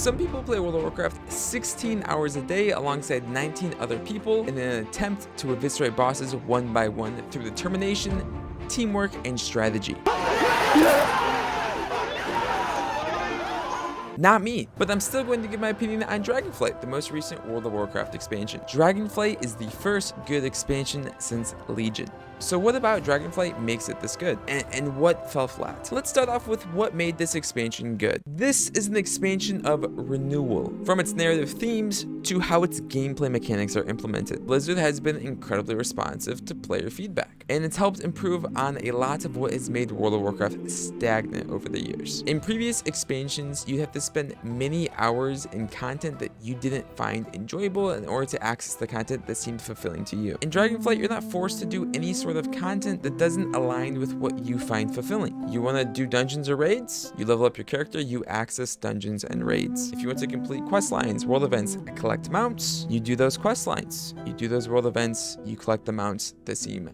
Some people play World of Warcraft 16 hours a day alongside 19 other people in an attempt to eviscerate bosses one by one through determination, teamwork, and strategy. Not me, but I'm still going to give my opinion on Dragonflight, the most recent World of Warcraft expansion. Dragonflight is the first good expansion since Legion. So what about Dragonflight makes it this good? And what fell flat? Let's start off with what made this expansion good. This is an expansion of renewal. From its narrative themes to how its gameplay mechanics are implemented, Blizzard has been incredibly responsive to player feedback, and it's helped improve on a lot of what has made World of Warcraft stagnant over the years. In previous expansions, you'd have to spend many hours in content that you didn't find enjoyable in order to access the content that seemed fulfilling to you. In Dragonflight, you're not forced to do any sort of content that doesn't align with what you find fulfilling. You want to do dungeons or raids? You level up your character, you access dungeons and raids. If you want to complete quest lines, world events, collect mounts, you do those quest lines. You do those world events, you collect the mounts that seem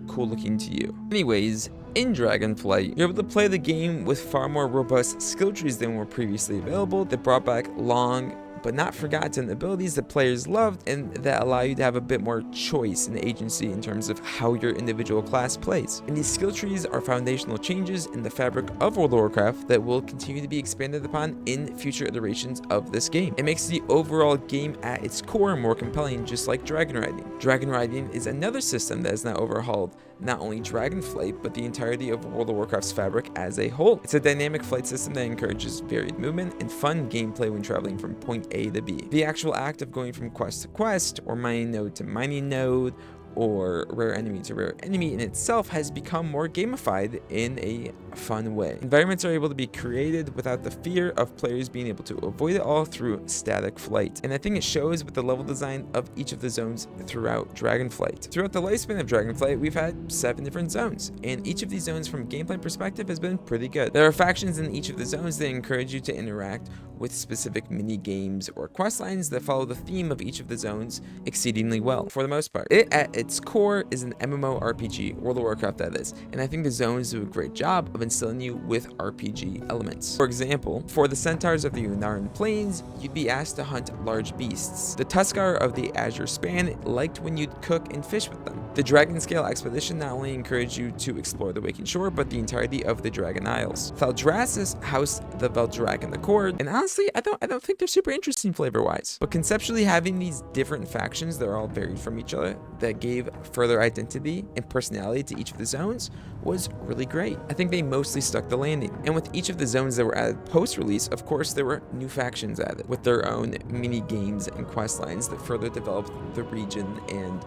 cool looking to you. Anyways, in Dragonflight, you're able to play the game with far more robust skill trees than were previously available that brought back long but not forgotten abilities that players loved and that allow you to have a bit more choice and agency in terms of how your individual class plays. And these skill trees are foundational changes in the fabric of World of Warcraft that will continue to be expanded upon in future iterations of this game. It makes the overall game at its core more compelling, just like dragon riding. Dragon riding is another system that has now overhauled not only Dragonflight, but the entirety of World of Warcraft's fabric as a whole. It's a dynamic flight system that encourages varied movement and fun gameplay when traveling from point A to B. The actual act of going from quest to quest, or mining node to mining node, or rare enemy to rare enemy in itself has become more gamified in a fun way. Environments are able to be created without the fear of players being able to avoid it all through static flight. And I think it shows with the level design of each of the zones throughout Dragonflight. Throughout the lifespan of Dragonflight, we've had 7 different zones, and each of these zones from a gameplay perspective has been pretty good. There are factions in each of the zones that encourage you to interact with specific mini games or quest lines that follow the theme of each of the zones exceedingly well, for the most part. It at its core is an MMORPG, World of Warcraft that is, and I think the zones do a great job of instilling you with RPG elements. For example, for the Centaurs of the Unaran Plains, you'd be asked to hunt large beasts. The Tuskar of the Azure Span liked when you'd cook and fish with them. The Dragon Scale Expedition not only encouraged you to explore the Waking Shore, but the entirety of the Dragon Isles. Thaldraszus housed the Veldrak and the Cord, and honestly, I don't think they're super interesting flavor-wise. But conceptually, having these different factions that are all varied from each other, that gave further identity and personality to each of the zones, was really great. I think they mostly stuck the landing. And with each of the zones that were added post-release, of course, there were new factions added with their own mini games and quest lines that further developed the region and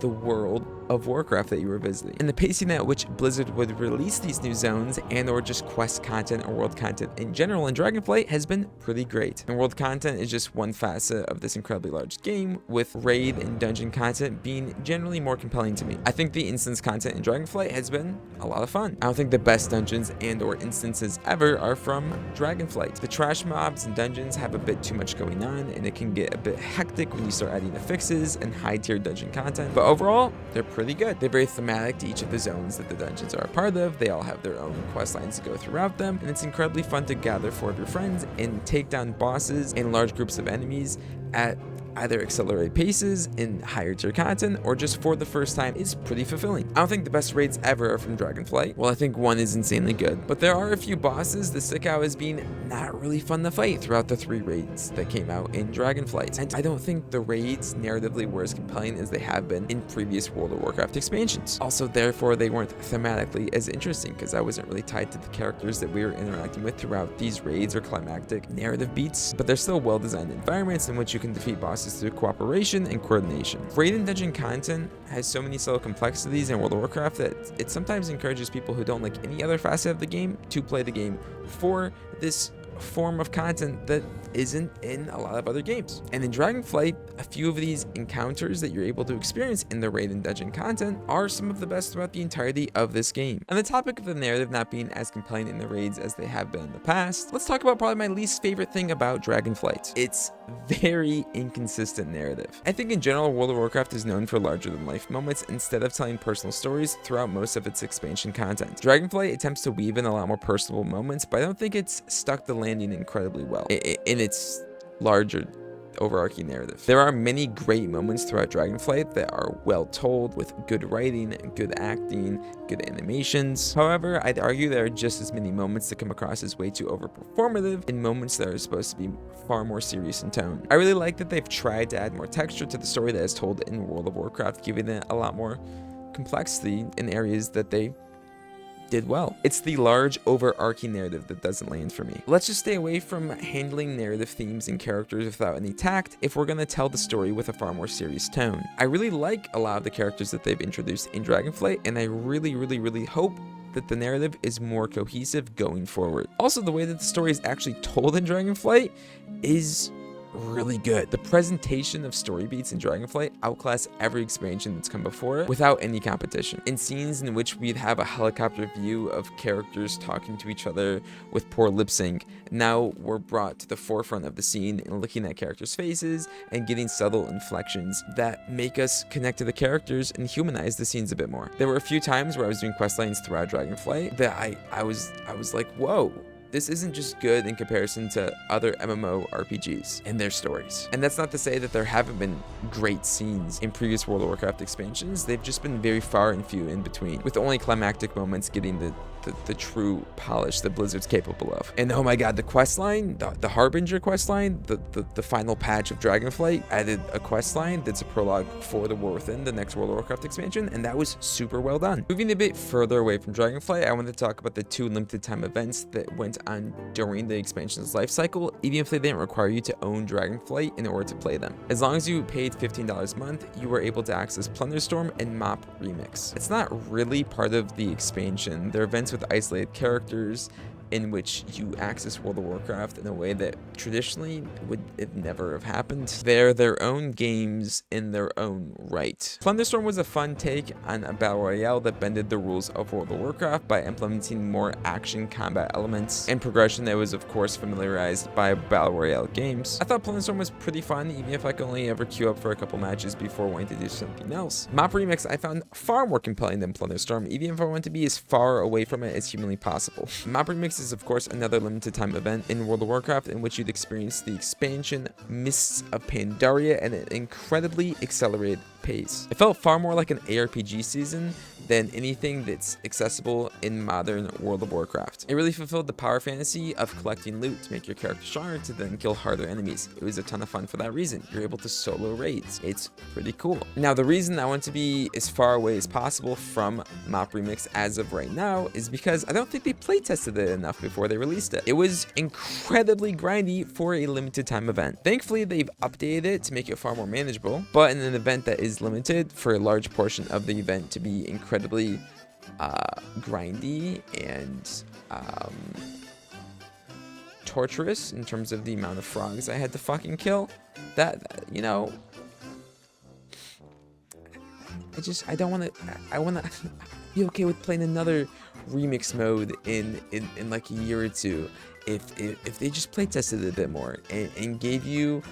the world of Warcraft that you were visiting. And the pacing at which Blizzard would release these new zones and or just quest content or world content in general in Dragonflight has been pretty great. And world content is just one facet of this incredibly large game, with raid and dungeon content being generally more compelling to me. I think the instance content in Dragonflight has been a lot of fun. I don't think the best dungeons and or instances ever are from Dragonflight. The trash mobs and dungeons have a bit too much going on, and it can get a bit hectic when you start adding affixes and high tier dungeon content. But overall, they're pretty good. They're very thematic to each of the zones that the dungeons are a part of. They all have their own quest lines to go throughout them, and it's incredibly fun to gather 4 of your friends and take down bosses and large groups of enemies at either accelerated paces in higher tier content or just for the first time is pretty fulfilling. I don't think the best raids ever are from Dragonflight. Well, I think one is insanely good, but there are a few bosses that stick out as being not really fun to fight throughout the 3 raids that came out in Dragonflight. And I don't think the raids narratively were as compelling as they have been in previous World of Warcraft expansions. Also, therefore, they weren't thematically as interesting because I wasn't really tied to the characters that we were interacting with throughout these raids or climactic narrative beats, but they're still well-designed environments in which you can defeat bosses through cooperation and coordination. Raid and dungeon content has so many subtle complexities in World of Warcraft that it sometimes encourages people who don't like any other facet of the game to play the game for this form of content that isn't in a lot of other games. And in Dragonflight, a few of these encounters that you're able to experience in the raid and dungeon content are some of the best throughout the entirety of this game. On the topic of the narrative not being as compelling in the raids as they have been in the past, let's talk about probably my least favorite thing about Dragonflight. It's very inconsistent narrative. I think in general, World of Warcraft is known for larger than life moments instead of telling personal stories throughout most of its expansion content. Dragonflight attempts to weave in a lot more personal moments, but I don't think it's stuck the landing incredibly well in its larger overarching narrative. There are many great moments throughout Dragonflight that are well told, with good writing, good acting, good animations. However, I'd argue there are just as many moments that come across as way too overperformative, and moments that are supposed to be far more serious in tone. I really like that they've tried to add more texture to the story that is told in World of Warcraft, giving it a lot more complexity in areas that they did well. It's the large overarching narrative that doesn't land for me. Let's just stay away from handling narrative themes and characters without any tact if we're gonna tell the story with a far more serious tone. I really like a lot of the characters that they've introduced in Dragonflight, and I really hope that the narrative is more cohesive going forward. Also, the way that the story is actually told in Dragonflight is really good. The presentation of story beats in Dragonflight outclass every expansion that's come before it without any competition. In scenes in which we'd have a helicopter view of characters talking to each other with poor lip sync, now we're brought to the forefront of the scene and looking at characters' faces and getting subtle inflections that make us connect to the characters and humanize the scenes a bit more. There were a few times where I was doing quest lines throughout Dragonflight that I was like, whoa, this isn't just good in comparison to other MMORPGs and their stories. And that's not to say that there haven't been great scenes in previous World of Warcraft expansions. They've just been very far and few in between, with only climactic moments getting the true polish that Blizzard's capable of. And oh my god, the questline, the Harbinger questline, the final patch of Dragonflight added a questline that's a prologue for the War Within, the next World of Warcraft expansion, and that was super well done. Moving a bit further away from Dragonflight, I want to talk about the 2 limited time events that went on during the expansion's life cycle, even if they didn't require you to own Dragonflight in order to play them. As long as you paid $15 a month, you were able to access Plunderstorm and Mop Remix. It's not really part of the expansion. They're events with isolated characters in which you access World of Warcraft in a way that traditionally would never have happened. They're their own games in their own right. Plunderstorm was a fun take on a battle royale that bended the rules of World of Warcraft by implementing more action combat elements and progression that was of course familiarized by battle royale games. I thought Plunderstorm was pretty fun, even if I could only ever queue up for a couple matches before wanting to do something else. Mop Remix I found far more compelling than Plunderstorm, even if I want to be as far away from it as humanly possible. Mop Remix is of course another limited time event in World of Warcraft in which you'd experience the expansion Mists of Pandaria at an incredibly accelerated pace. It felt far more like an ARPG season than anything that's accessible in modern World of Warcraft. It really fulfilled the power fantasy of collecting loot to make your character stronger to then kill harder enemies. It was a ton of fun for that reason. You're able to solo raids. It's pretty cool. Now, the reason I want to be as far away as possible from Mop Remix as of right now is because I don't think they playtested it enough before they released it. It was incredibly grindy for a limited time event. Thankfully, they've updated it to make it far more manageable, but in an event that is limited, for a large portion of the event to be incredibly grindy and torturous in terms of the amount of frogs I had to fucking kill, that you know, I don't want to. I want to be okay with playing another remix mode in like a year or two if they just playtested it a bit more and gave you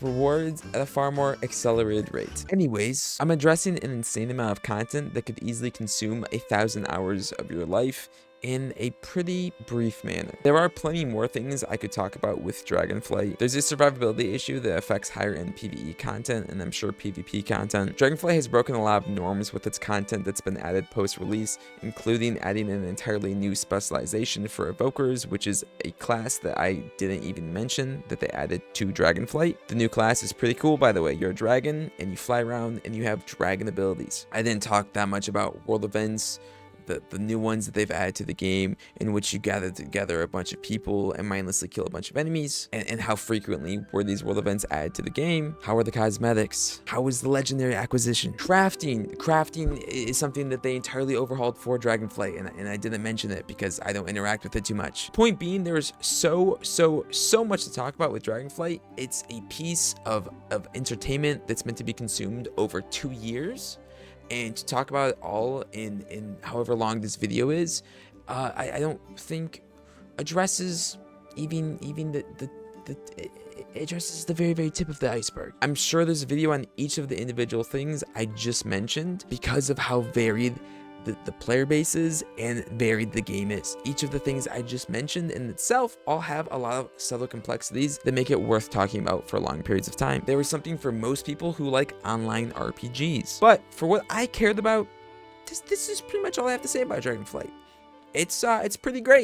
rewards at a far more accelerated rate. Anyways, I'm addressing an insane amount of content that could easily consume 1,000 hours of your life in a pretty brief manner. There are plenty more things I could talk about with Dragonflight. There's a survivability issue that affects higher end PvE content and I'm sure PvP content. Dragonflight has broken a lot of norms with its content that's been added post-release, including adding an entirely new specialization for Evokers, which is a class that I didn't even mention that they added to Dragonflight. The new class is pretty cool, by the way. You're a dragon and you fly around and you have dragon abilities. I didn't talk that much about world events, the new ones that they've added to the game, in which you gather together a bunch of people and mindlessly kill a bunch of enemies, and how frequently were these world events added to the game. How are the cosmetics? How is the legendary acquisition? Crafting is something that they entirely overhauled for Dragonflight, and I didn't mention it because I don't interact with it too much. Point being, there's so much to talk about with Dragonflight. It's a piece of entertainment that's meant to be consumed over 2 years. And to talk about it all in however long this video is, I don't think addresses even it addresses the very tip of the iceberg. I'm sure there's a video on each of the individual things I just mentioned because of how varied the player base is, and varied the game is. Each of the things I just mentioned in itself all have a lot of subtle complexities that make it worth talking about for long periods of time. There was something for most people who like online RPGs. But for what I cared about, this is pretty much all I have to say about Dragonflight. It's pretty great.